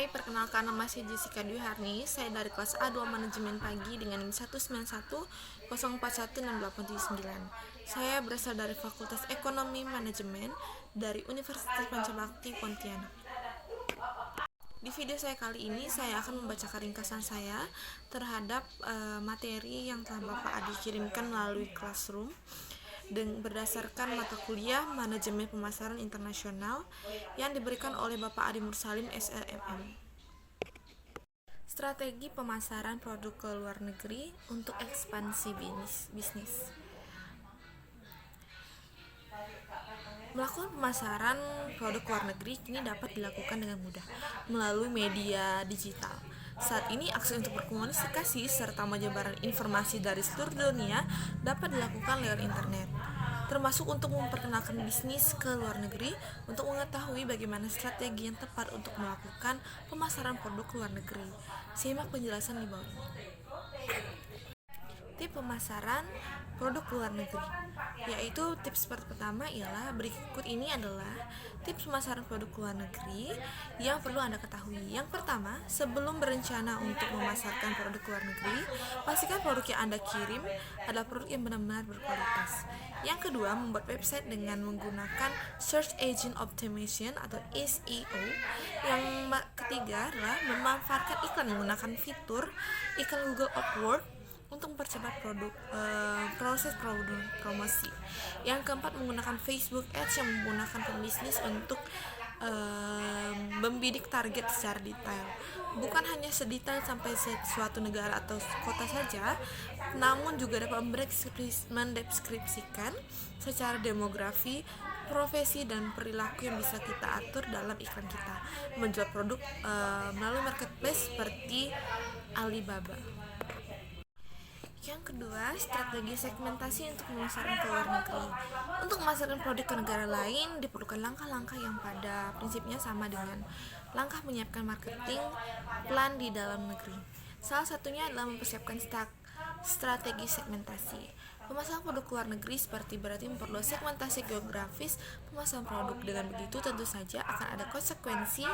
Hai, perkenalkan nama saya Jessica Dwi Harni. Saya dari kelas A2 Manajemen Pagi dengan NIM 191041689. Saya berasal dari Fakultas Ekonomi Manajemen dari Universitas Pancabakti Pontianak. Di video saya kali ini saya akan membacakan ringkasan saya terhadap materi yang telah Bapak Adi kirimkan melalui Classroom berdasarkan mata kuliah Manajemen Pemasaran Internasional yang diberikan oleh Bapak Adi Mursalim SLMM. Strategi pemasaran produk ke luar negeri untuk ekspansi bisnis. Melakukan pemasaran produk luar negeri kini dapat dilakukan dengan mudah melalui media digital. Saat ini akses untuk berkomunikasi serta menyebarkan informasi dari seluruh dunia dapat dilakukan lewat internet, termasuk untuk memperkenalkan bisnis ke luar negeri. Untuk mengetahui bagaimana strategi yang tepat untuk melakukan pemasaran produk ke luar negeri, simak penjelasan di bawah ini. Tips pemasaran produk luar negeri, yaitu tips pertama ialah berikut ini adalah tips pemasaran produk luar negeri yang perlu Anda ketahui. Yang pertama, sebelum berencana untuk memasarkan produk luar negeri, pastikan produk yang Anda kirim adalah produk yang benar-benar berkualitas. Yang kedua, membuat website dengan menggunakan Search Engine Optimization atau SEO. Yang ketiga adalah memanfaatkan iklan menggunakan fitur iklan Google AdWords untuk mempercepat proses promosi. Yang keempat, menggunakan Facebook Ads yang menggunakan pembisnis untuk membidik target secara detail. Bukan hanya sedetail sampai suatu negara atau kota saja, namun juga dapat mendeskripsikan secara demografi, profesi, dan perilaku yang bisa kita atur dalam iklan kita. Menjual produk melalui marketplace seperti Alibaba. Yang kedua, strategi segmentasi untuk pemasaran ke luar negeri. Untuk memasarkan produk ke negara lain, diperlukan langkah-langkah yang pada prinsipnya sama dengan langkah menyiapkan marketing plan di dalam negeri. Salah satunya adalah mempersiapkan strategi segmentasi. Pemasaran produk luar negeri berarti memperluas segmentasi geografis pemasaran produk. Dengan begitu tentu saja akan ada konsekuensi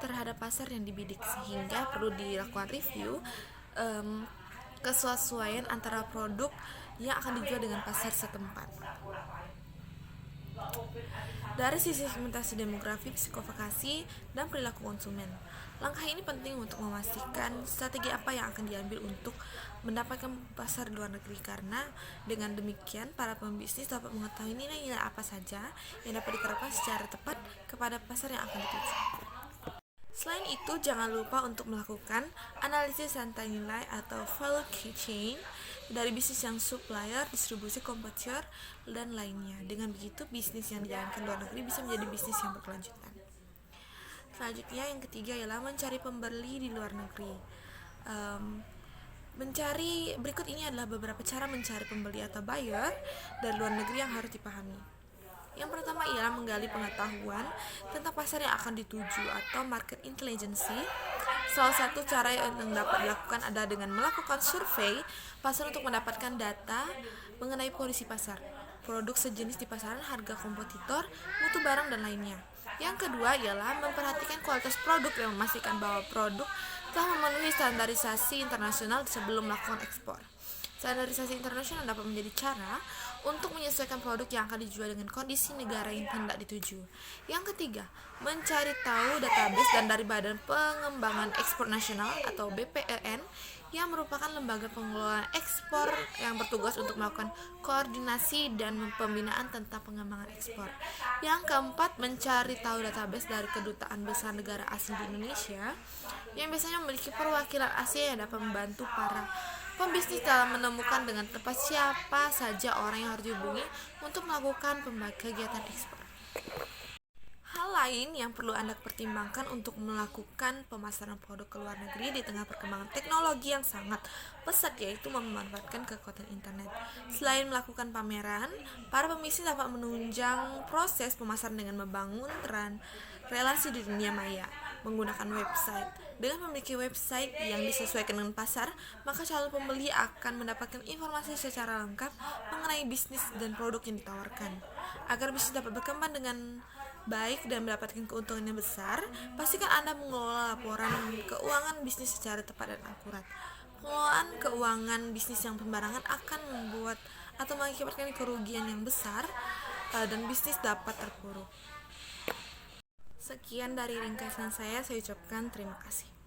terhadap pasar yang dibidik, sehingga perlu dilakukan review kesesuaian antara produk yang akan dijual dengan pasar setempat. Dari sisi segmentasi demografi, psikofokasi, dan perilaku konsumen, langkah ini penting untuk memastikan strategi apa yang akan diambil untuk mendapatkan pasar di luar negeri, karena dengan demikian para pembisnis dapat mengetahui nilai-nilai apa saja yang dapat diterapkan secara tepat kepada pasar yang akan dituju. Selain itu, jangan lupa untuk melakukan analisis rantai nilai atau value chain dari bisnis yang supplier, distribusi, kompetitor, dan lainnya. Dengan begitu, bisnis yang dijalankan luar negeri bisa menjadi bisnis yang berkelanjutan. Selanjutnya, yang ketiga ialah mencari pembeli di luar negeri. Berikut ini adalah beberapa cara mencari pembeli atau buyer dari luar negeri yang harus dipahami. Yang pertama ialah menggali pengetahuan tentang pasar yang akan dituju atau market intelligence. Salah satu cara yang dapat dilakukan adalah dengan melakukan survei pasar untuk mendapatkan data mengenai kondisi pasar, produk sejenis di pasaran, harga kompetitor, mutu barang, dan lainnya. Yang kedua ialah memperhatikan kualitas produk dan memastikan bahwa produk telah memenuhi standarisasi internasional sebelum melakukan ekspor. Standarisasi internasional dapat menjadi cara untuk menyesuaikan produk yang akan dijual dengan kondisi negara yang hendak dituju. Yang ketiga, mencari tahu database dan dari Badan Pengembangan Ekspor Nasional atau BPEN, yang merupakan lembaga pengelola ekspor yang bertugas untuk melakukan koordinasi dan pembinaan tentang pengembangan ekspor. Yang keempat, mencari tahu database dari kedutaan besar negara asing di Indonesia yang biasanya memiliki perwakilan asing yang dapat membantu para pembisnis dalam menemukan dengan tepat siapa saja orang yang harus dihubungi untuk melakukan kegiatan ekspor. Hal lain yang perlu Anda pertimbangkan untuk melakukan pemasaran produk ke luar negeri di tengah perkembangan teknologi yang sangat pesat, yaitu memanfaatkan kekuatan internet. Selain melakukan pameran, para pembisnis dapat menunjang proses pemasaran dengan membangun relasi di dunia maya menggunakan website. Dengan memiliki website yang disesuaikan dengan pasar, maka calon pembeli akan mendapatkan informasi secara lengkap mengenai bisnis dan produk yang ditawarkan. Agar bisnis dapat berkembang dengan baik dan mendapatkan keuntungan yang besar, pastikan Anda mengelola laporan keuangan bisnis secara tepat dan akurat. Pengelolaan keuangan bisnis yang sembarangan akan membuat atau mengakibatkan kerugian yang besar dan bisnis dapat terpuruk. Sekian dari ringkasan saya ucapkan terima kasih.